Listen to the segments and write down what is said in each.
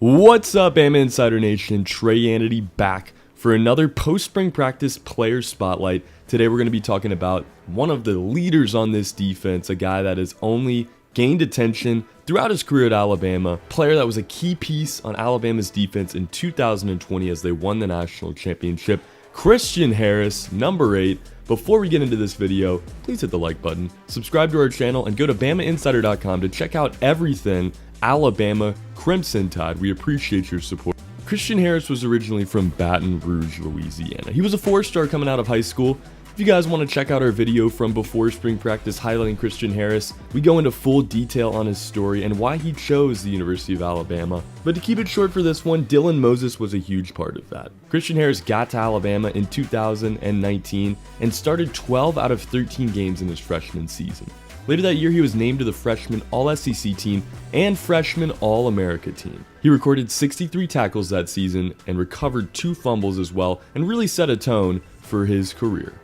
What's up, Bama Insider Nation? Trey Yanity back for another post-spring practice player spotlight. Today we're going to be talking about one of the leaders on this defense, a guy that has only gained attention throughout his career at Alabama, a player that was a key piece on Alabama's defense in 2020 as they won the national championship, Christian Harris, number 8. Before we get into this video, please hit the like button, subscribe to our channel, and go to BamaInsider.com to check out everything Alabama Crimson Tide. We appreciate your support. Christian Harris was originally from Baton Rouge, Louisiana. He was a 4-star coming out of high school. If you guys want to check out our video from before spring practice highlighting Christian Harris, we go into full detail on his story and why he chose the University of Alabama. But to keep it short for this one, Dylan Moses was a huge part of that. Christian Harris got to Alabama in 2019 and started 12 out of 13 games in his freshman season. Later that year, he was named to the freshman All-SEC team and freshman All-America team. He recorded 63 tackles that season and recovered 2 fumbles as well, and really set a tone for his career.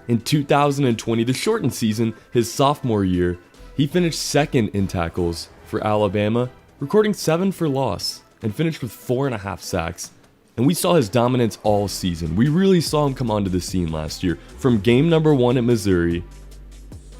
In 2020, the shortened season, his sophomore year, he finished second in tackles for Alabama, recording 7 for loss, and finished with 4.5 sacks. And we saw his dominance all season. We really saw him come onto the scene last year, from game number 1 at Missouri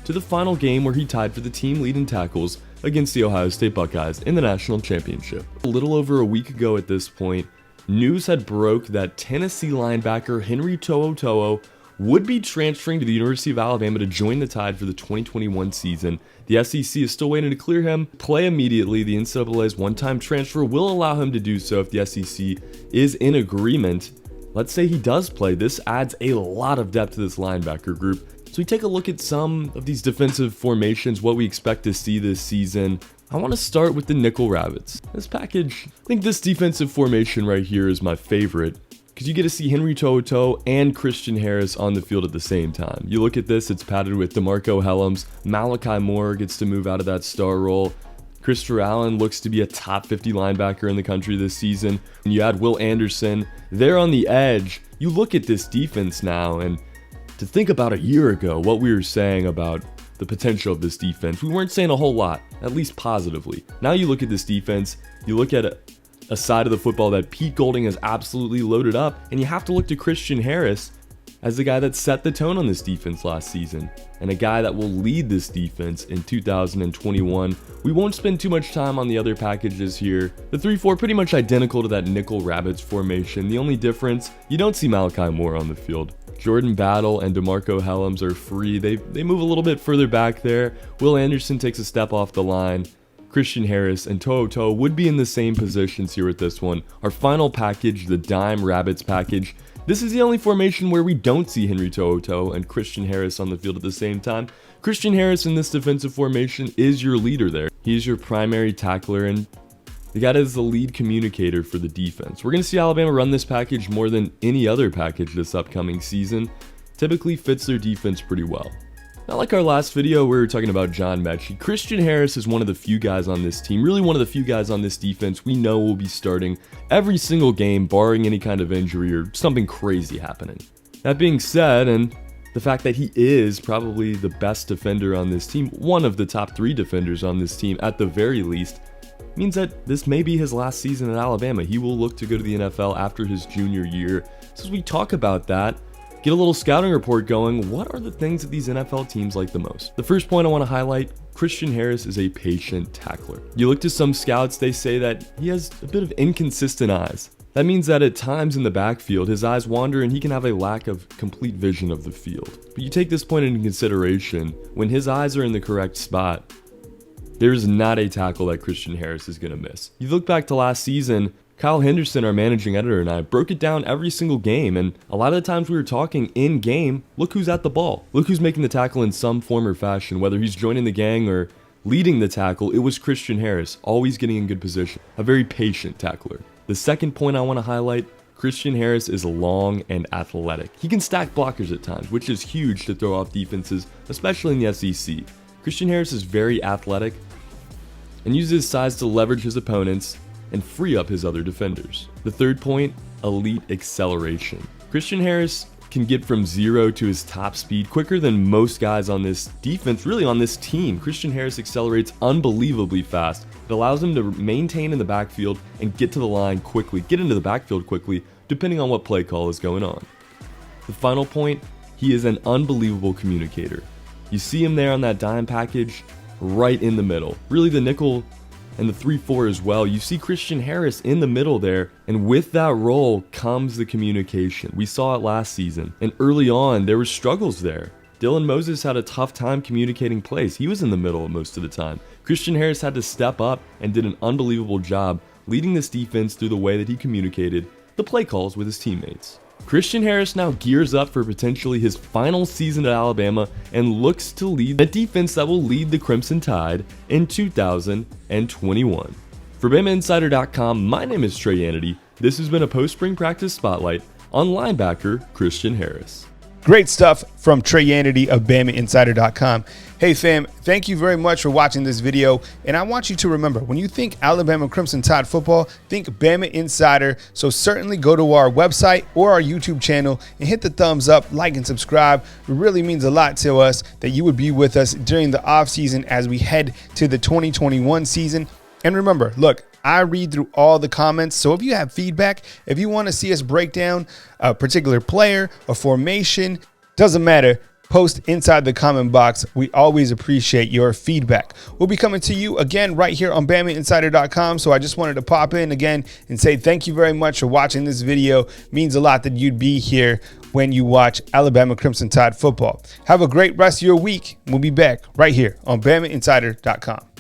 to the final game where he tied for the team lead in tackles against the Ohio State Buckeyes in the national championship. A little over a week ago at this point, news had broke that Tennessee linebacker Henry To'oTo'o would be transferring to the University of Alabama to join the Tide for the 2021 season. The SEC is still waiting to clear him, play immediately. The NCAA's one-time transfer will allow him to do so if the SEC is in agreement. Let's say he does play. This adds a lot of depth to this linebacker group. So we take a look at some of these defensive formations, what we expect to see this season. I want to start with the nickel rabbits. This package, I think this defensive formation right here is my favorite because you get to see Henry To'oTo'o and Christian Harris on the field at the same time. You look at this, it's padded with DeMarco Hellams. Malachi Moore gets to move out of that star role. Christopher Allen looks to be a top 50 linebacker in the country this season. And you add Will Anderson there on the edge. You look at this defense now, and to think about a year ago, what we were saying about the potential of this defense, we weren't saying a whole lot, at least positively. Now you look at this defense, you look at a side of the football that Pete Golding has absolutely loaded up, and you have to look to Christian Harris as the guy that set the tone on this defense last season, and a guy that will lead this defense in 2021. We won't spend too much time on the other packages here. The 3-4 pretty much identical to that nickel rabbits formation. The only difference, you don't see Malachi Moore on the field. Jordan Battle and DeMarco Hellams are free. They move a little bit further back there. Will Anderson takes a step off the line. Christian Harris and To'oTo'o would be in the same positions here with this one. Our final package, the Dime Rabbits package. This is the only formation where we don't see Henry To'oTo'o and Christian Harris on the field at the same time. Christian Harris in this defensive formation is your leader there. He's your primary tackler and the guy that is the lead communicator for the defense. We're going to see Alabama run this package more than any other package this upcoming season. Typically fits their defense pretty well. Not like our last video where we were talking about John Mechie. Christian Harris is one of the few guys on this team, really one of the few guys on this defense we know will be starting every single game, barring any kind of injury or something crazy happening. That being said, and the fact that he is probably the best defender on this team, one of the top 3 defenders on this team at the very least, means that this may be his last season at Alabama. He will look to go to the NFL after his junior year. So as we talk about that, get a little scouting report going, what are the things that these NFL teams like the most? The first point I want to highlight, Christian Harris is a patient tackler. You look to some scouts, they say that he has a bit of inconsistent eyes. That means that at times in the backfield, his eyes wander and he can have a lack of complete vision of the field. But you take this point into consideration, when his eyes are in the correct spot, there's not a tackle that Christian Harris is going to miss. You look back to last season, Kyle Henderson, our managing editor, and I broke it down every single game, and a lot of the times we were talking in game, look who's at the ball. Look who's making the tackle in some form or fashion, whether he's joining the gang or leading the tackle. It was Christian Harris, always getting in good position. A very patient tackler. The second point I want to highlight, Christian Harris is long and athletic. He can stack blockers at times, which is huge to throw off defenses, especially in the SEC. Christian Harris is very athletic and uses his size to leverage his opponents and free up his other defenders. The third point, elite acceleration. Christian Harris can get from 0 to his top speed quicker than most guys on this defense, really on this team. Christian Harris accelerates unbelievably fast, It allows him to maintain in the backfield and get to the line quickly, get into the backfield quickly, depending on what play call is going on. The final point, he is an unbelievable communicator. You see him there on that dime package, right in the middle. Really the nickel and the 3-4 as well. You see Christian Harris in the middle there, and with that role comes the communication. We saw it last season, and early on there were struggles there. Dylan Moses had a tough time communicating plays. He was in the middle most of the time. Christian Harris had to step up and did an unbelievable job leading this defense through the way that he communicated the play calls with his teammates. Christian Harris now gears up for potentially his final season at Alabama and looks to lead a defense that will lead the Crimson Tide in 2021. For BamaInsider.com, my name is Trey Yannity. This has been a post-spring practice spotlight on linebacker Christian Harris. Great stuff from Trey Yannity of BamaInsider.com. Hey fam, thank you very much for watching this video. And I want you to remember, when you think Alabama Crimson Tide football, think Bama Insider. So certainly go to our website or our YouTube channel and hit the thumbs up, like, and subscribe. It really means a lot to us that you would be with us during the off season as we head to the 2021 season. And remember, look, I read through all the comments, so if you have feedback, if you want to see us break down a particular player, a formation, doesn't matter, post inside the comment box. We always appreciate your feedback. We'll be coming to you again right here on BamaInsider.com, so I just wanted to pop in again and say thank you very much for watching this video. It means a lot that you'd be here when you watch Alabama Crimson Tide football. Have a great rest of your week. We'll be back right here on BamaInsider.com.